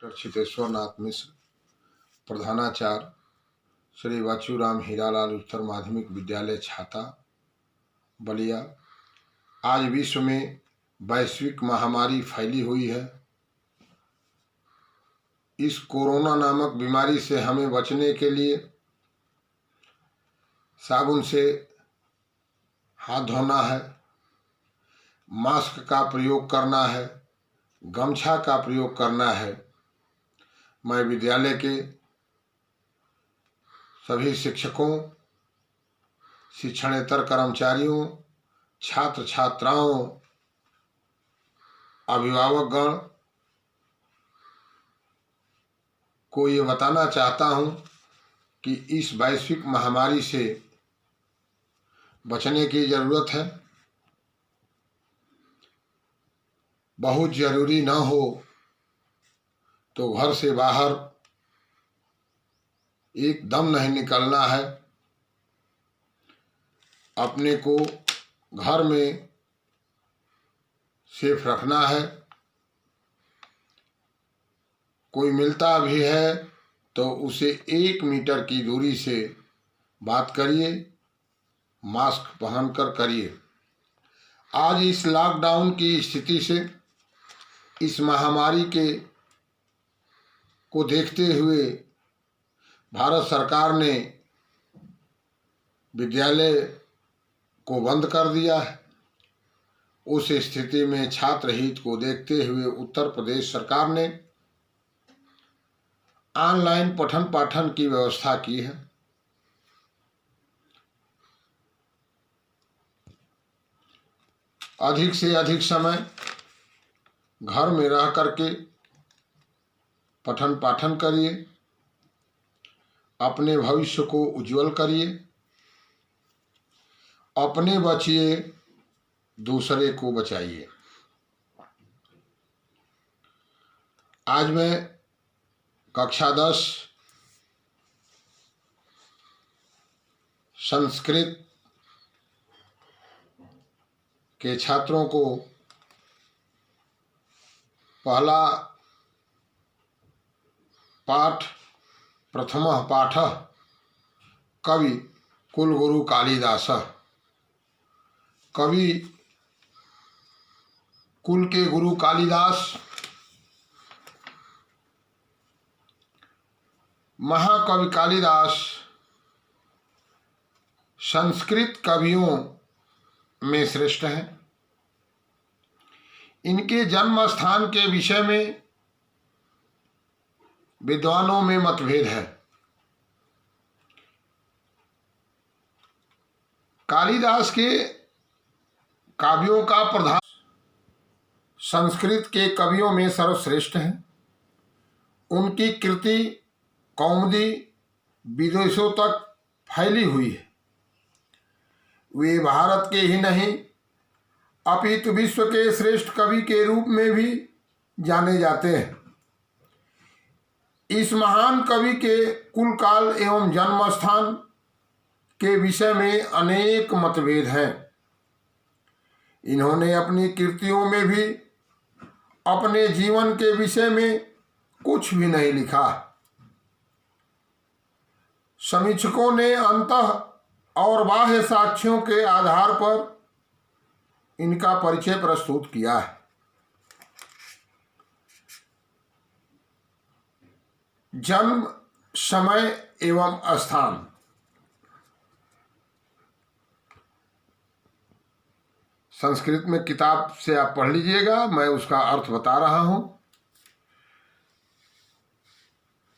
Doctor Cheteshwar Nath Mishra, प्रधानाचार्य श्री बच्चूराम हीरालाल उच्चतर माध्यमिक विद्यालय छाता बलिया। आज विश्व में वैश्विक महामारी फैली हुई है। इस कोरोना नामक बीमारी से हमें बचने के लिए साबुन से हाथ धोना है, मास्क का प्रयोग करना है, गमछा का प्रयोग करना है। मैं विद्यालय के सभी शिक्षकों, शिक्षणेतर कर्मचारियों, छात्र छात्राओं, अभिभावकगण को ये बताना चाहता हूँ कि इस वैश्विक महामारी से बचने की ज़रूरत है। बहुत ज़रूरी न हो तो घर से बाहर एकदम नहीं निकलना है। अपने को घर में सेफ रखना है। कोई मिलता भी है तो उसे 1 मीटर की दूरी से बात करिए, मास्क पहनकर करिए। आज इस लॉकडाउन की स्थिति से, इस महामारी को देखते हुए भारत सरकार ने विद्यालय को बंद कर दिया है। उस स्थिति में छात्र हित को देखते हुए उत्तर प्रदेश सरकार ने ऑनलाइन पठन पाठन की व्यवस्था की है। अधिक से अधिक समय घर में रह करके पठन पाठन करिए, अपने भविष्य को उज्जवल करिए, अपने बचिए, दूसरे को बचाइए। आज मैं कक्षा 10 संस्कृत के छात्रों को पहला पाठ, प्रथमः पाठः कवि कुलगुरु कालिदासः। कवि कुल के गुरु कालिदास महाकवि कालिदास संस्कृत कवियों में श्रेष्ठ हैं। इनके जन्म स्थान के विषय में विद्वानों में मतभेद है। कालिदास के काव्यों का प्रधान संस्कृत के कवियों में सर्वश्रेष्ठ हैं। उनकी कृति कौमुदी विदेशों तक फैली हुई है। वे भारत के ही नहीं अपितु विश्व के श्रेष्ठ कवि के रूप में भी जाने जाते हैं। इस महान कवि के कुल काल एवं जन्म स्थान के विषय में अनेक मतभेद हैं। इन्होंने अपनी कृतियों में भी अपने जीवन के विषय में कुछ भी नहीं लिखा। समीक्षकों ने अंतः और बाह्य साक्ष्यों के आधार पर इनका परिचय प्रस्तुत किया है। जन्म, समय एवं स्थान। संस्कृत में किताब से आप पढ़ लीजिएगा, मैं उसका अर्थ बता रहा हूं।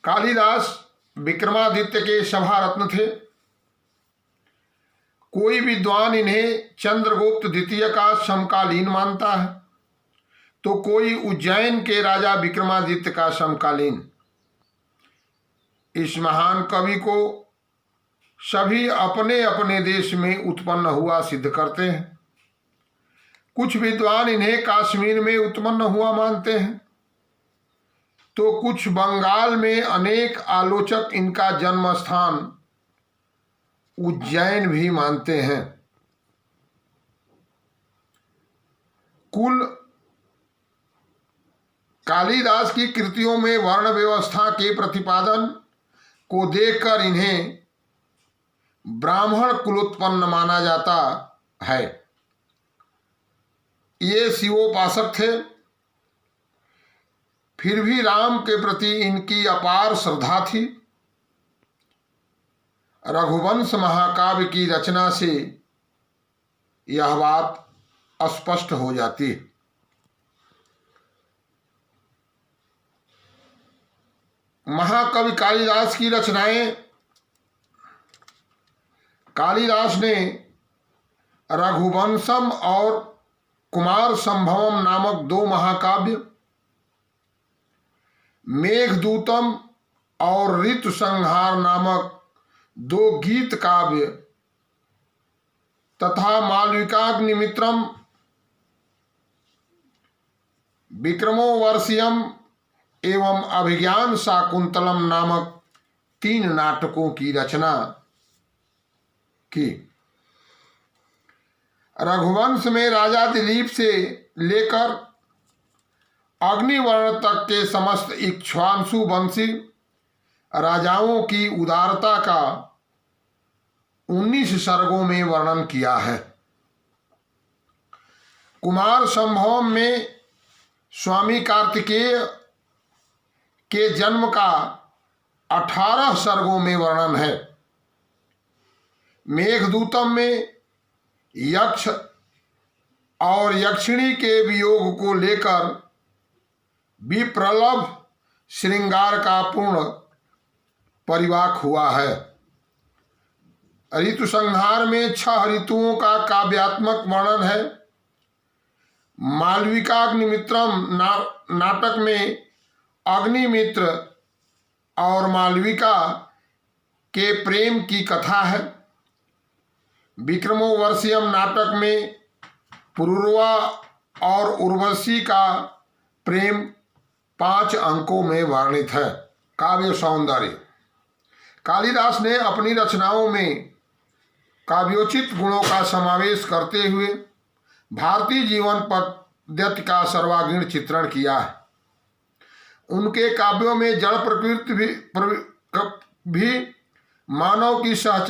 कालिदास विक्रमादित्य के सभारत्न थे। कोई विद्वान इन्हें चंद्रगुप्त द्वितीय का समकालीन मानता है तो कोई उज्जैन के राजा विक्रमादित्य का समकालीन। इस महान कवि को सभी अपने अपने देश में उत्पन्न हुआ सिद्ध करते हैं। कुछ विद्वान इन्हें कश्मीर में उत्पन्न हुआ मानते हैं तो कुछ बंगाल में, अनेक आलोचक इनका जन्म स्थान उज्जैन भी मानते हैं। कुल कालिदास की कृतियों में वर्ण व्यवस्था के प्रतिपादन को देखकर इन्हें ब्राह्मण कुलोत्पन्न माना जाता है। ये शिवोपासक थे, फिर भी राम के प्रति इनकी अपार श्रद्धा थी। रघुवंश महाकाव्य की रचना से यह बात स्पष्ट हो जाती है। महाकवि कालिदास की रचनाएं। कालिदास ने रघुवंशम और कुमार संभवम नामक 2 महाकाव्य, मेघदूतम और ऋतु संहार नामक 2 गीत काव्य तथा मालविकाग्निमित्रम, विक्रमोर्वशीयम एवं अभिज्ञान शाकुंतलम नामक 3 नाटकों की रचना की। रघुवंश में राजा दिलीप से लेकर अग्निवर्ण तक के समस्त इक्ष्वाकु वंशी राजाओं की उदारता का 19 सर्गों में वर्णन किया है। कुमार संभवम में स्वामी कार्तिकेय के जन्म का 18 सर्गों में वर्णन है। मेघदूतम में यक्ष और यक्षिणी के वियोग को लेकर विप्रलभ श्रृंगार का पूर्ण परिवाक हुआ है। ऋतु संहार में 6 ऋतुओं का काव्यात्मक वर्णन है। मालविकाग्निमित्रम नाटक में अग्निमित्र और मालविका के प्रेम की कथा है। विक्रमोर्वशीयम नाटक में पुरुरवा और उर्वशी का प्रेम 5 अंकों में वर्णित है। काव्य सौंदर्य। कालिदास ने अपनी रचनाओं में काव्योचित गुणों का समावेश करते हुए भारतीय जीवन पद्धति का सर्वांगीण चित्रण किया है। उनके काव्यों में जड़ प्रकृति भी मानव की सहचार